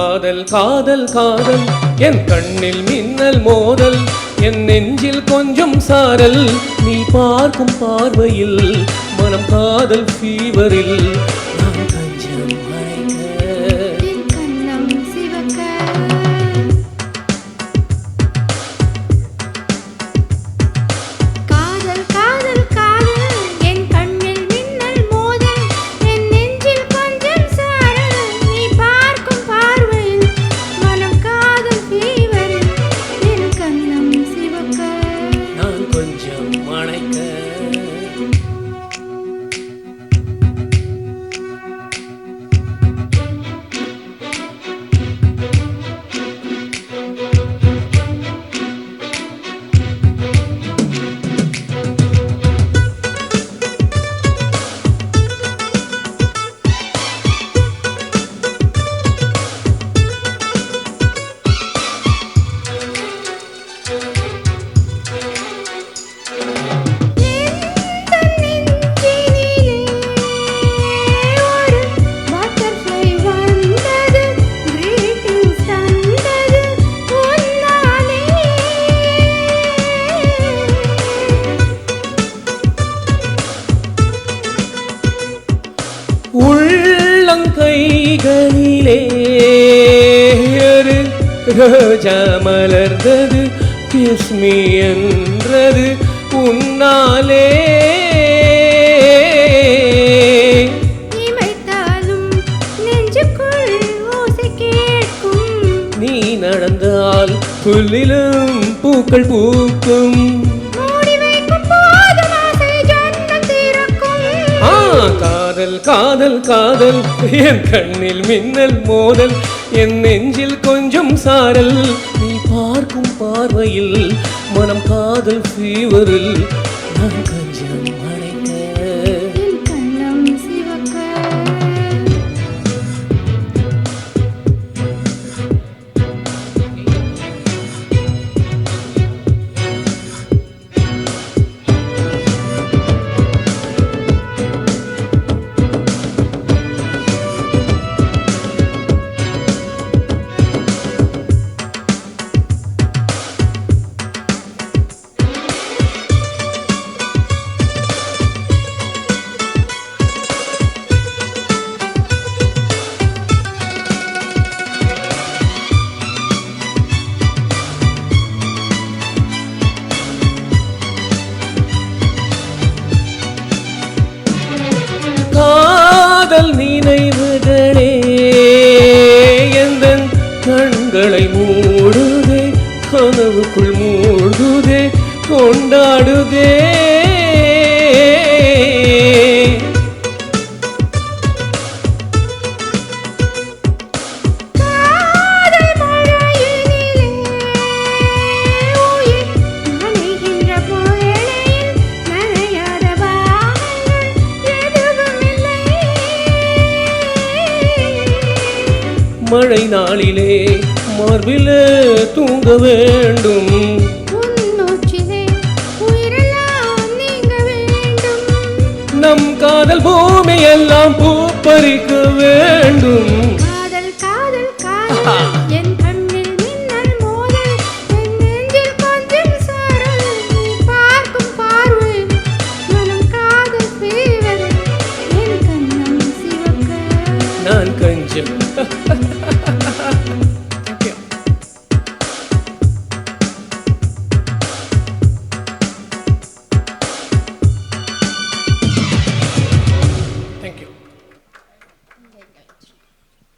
காதல் காதல் காதல் என் கண்ணில் மின்னல் மோதல் என் நெஞ்சில் கொஞ்சம் சாரல் நீ பார்க்கும் பார்வையில் மனம் காதல் ஃபீவரில் நான் கொஞ்சம் கண்ணம் சிவக்க காதல் காதல் காதல் என் கண்ணில் மின்னல் மோதல் என் நெஞ்சில் கொஞ்சம் சாரல் நீ பார்க்கும் பார்வையில் மனம் காதல் ஃபீவரில் என் கண்ணம் சிவக்க நான் கொஞ்சம் மணைக்க உள்ளங்கைகளிலே ரோஜா மலர்ந்தது கிஸ்மி என்றது உன்னாலே இமைத்தாலும் நெஞ்சுக்குள் ஓசை கேட்கும் நீ நடந்தால் புல்லிலும் பூக்கள் பூக்கும் மூடி வைக்கும் போதும் ஆசை ஜன்னல் திறக்கும் காதல் காதல் காதல் என் கண்ணில் மின்னல் மோதல் என் நெஞ்சில் கொஞ்சம் சாரல் நீ பார்க்கும் பார்வையில் மனம் காதல் ஃபீவரில் நான் கொஞ்சம் மறைக்க என் கண்ணம் சிவக்க காதல் நினைவுகளே எந்தன் கண்களை மூடுதே கனவுக்குள் மூடுதே கொண்டாடுதே காதல் மழையினிலே உயிர் நனைகின்ற புயலில் நனையாத பாகங்கள் எதுவுமில்லை மழை நாளிலே மார்பிலே தூங்க வேண்டும் உன்னோச்சிலே உயிரெல்லாம் நீங்க வேண்டும் நம் காதல் பூமி எல்லாம் பூ பறிக்க வேண்டும்